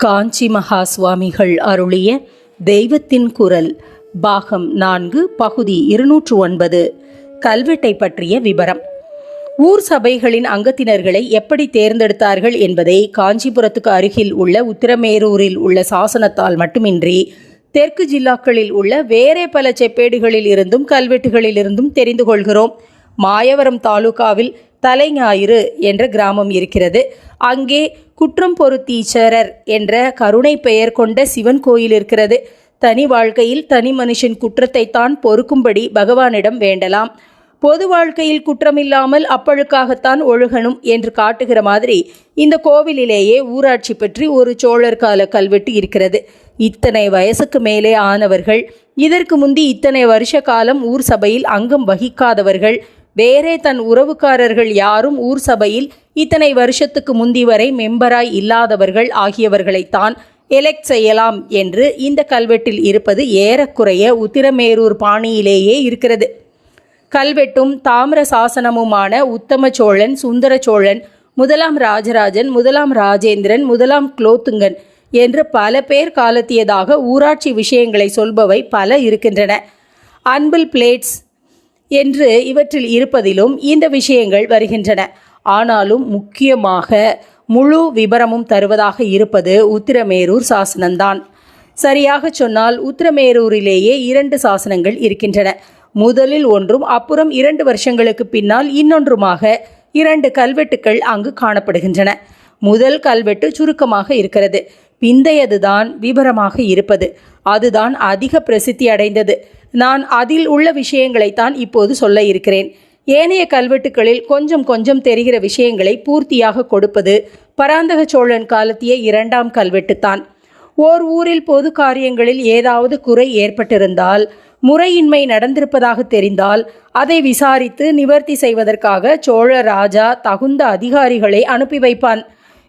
காஞ்சி மகா சுவாமிகள் அருளிய தெய்வத்தின் குரல் பாகம் 4 பகுதி 209 கல்வெட்டை பற்றிய விபரம். ஊர் சபைகளின் அங்கத்தினர்களை எப்படி தேர்ந்தெடுத்தார்கள் என்பதை காஞ்சிபுரத்துக்கு அருகில் உள்ள உத்திரமேரூரில் உள்ள சாசனத்தால் மட்டுமின்றி தெற்கு ஜில்லாக்களில் உள்ள வேறே பல செப்பேடுகளில் இருந்தும் கல்வெட்டுகளில் இருந்தும் தெரிந்து கொள்கிறோம். மாயவரம் தாலுகாவில் தலைஞாயிறு என்ற கிராமம் இருக்கிறது. அங்கே குற்றம் பொருத்தீச்சரர் என்ற கருணை பெயர் கொண்ட சிவன் கோயில் இருக்கிறது. தனி வாழ்க்கையில் தனி மனுஷன் குற்றத்தை தான் பொறுக்கும்படி பகவானிடம் வேண்டலாம். பொது வாழ்க்கையில் குற்றமில்லாமல் அப்பழுக்காகத்தான் ஒழுகணும் என்று காட்டுகிற மாதிரி இந்த கோவிலிலேயே ஊராட்சி பற்றி ஒரு சோழர் கால கல்வெட்டு இருக்கிறது. இத்தனை வயசுக்கு மேலே ஆனவர்கள், இதற்கு முந்தி இத்தனை வருஷ காலம் ஊர் சபையில் அங்கம் வகிக்காதவர்கள், வேறே தன் உறவுக்காரர்கள் யாரும் ஊர் சபையில் இத்தனை வருஷத்துக்கு முந்தி வரை மெம்பராய் இல்லாதவர்கள் ஆகியவர்களைத்தான் எலெக்ட் செய்யலாம் என்று இந்த கல்வெட்டில் இருப்பது ஏறக்குறைய உத்திரமேரூர் பாணியிலேயே இருக்கிறது. கல்வெட்டும் தாமிர சாசனமுமான உத்தம சோழன், சுந்தர சோழன், முதலாம் ராஜராஜன், முதலாம் ராஜேந்திரன், முதலாம் குலோத்துங்கன் என்று பல பேர் காலத்தியதாக ஊராட்சி விஷயங்களை சொல்பவை பல இருக்கின்றன. அன்பில் பிளேட்ஸ் என்று இவற்றில் இருப்பதிலும் இந்த விஷயங்கள் வருகின்றன. ஆனாலும் முக்கியமாக முழு விபரமும் தருவதாக இருப்பது உத்திரமேரூர் சாசனம்தான். சரியாக சொன்னால் உத்திரமேரூரிலேயே 2 சாசனங்கள் இருக்கின்றன. முதலில் ஒன்றும் அப்புறம் 2 வருஷங்களுக்கு பின்னால் இன்னொன்றுமாக 2 கல்வெட்டுக்கள் அங்கு காணப்படுகின்றன. முதல் கல்வெட்டு சுருக்கமாக இருக்கிறது. பிந்தையதுதான் விபரமாக இருப்பது. அதுதான் அதிக பிரசித்தி அடைந்தது. நான் அதில் உள்ள விஷயங்களைத்தான் இப்போது சொல்ல இருக்கிறேன். ஏனைய கல்வெட்டுகளில் கொஞ்சம் கொஞ்சம் தெரிகிற விஷயங்களை பூர்த்தியாக கொடுப்பது பராந்தக சோழன் காலத்திய 2ஆம் கல்வெட்டுத்தான். ஓர் ஊரில் பொது காரியங்களில் ஏதாவது குறை ஏற்பட்டிருந்தால், முறையின்மை நடந்திருப்பதாக தெரிந்தால் அதை விசாரித்து நிவர்த்தி செய்வதற்காக சோழ ராஜா தகுந்த அதிகாரிகளை அனுப்பி வைப்பான்.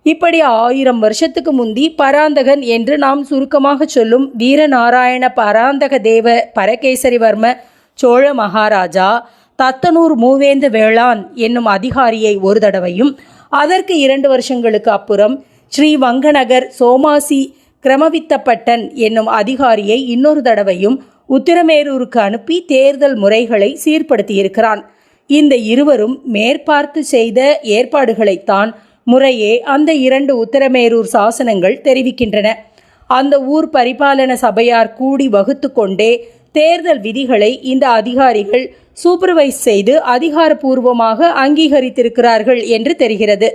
இப்படி 1000 வருஷத்துக்கு முந்தி பராந்தகன் என்று நாம் சுருக்கமாக சொல்லும் வீரநாராயண பராந்தக தேவ பரகேசரிவர்ம சோழ மகாராஜா தத்தனூர் மூவேந்த வேளான் என்னும் அதிகாரியை ஒரு தடவையும், அதற்கு 2 வருஷங்களுக்கு அப்புறம் ஸ்ரீ வங்கநகர் சோமாசி கிரமவித்தப்பட்டன் என்னும் அதிகாரியை இன்னொரு தடவையும் உத்திரமேரூருக்கு அனுப்பி தேர்தல் முறைகளை சீர்படுத்தியிருக்கிறான். இந்த இருவரும் மேற்பார்த்து செய்த ஏற்பாடுகளைத்தான் முறையே அந்த 2 உத்திரமேரூர் சாசனங்கள் தெரிவிக்கின்றன. அந்த ஊர் பரிபாலன சபையார் கூடி வகுத்து கொண்டே தேர்தல் விதிகளை இந்த அதிகாரிகள் சூப்பர்வைஸ் செய்து அதிகாரப்பூர்வமாக அங்கீகரித்திருக்கிறார்கள் என்று தெரிகிறது.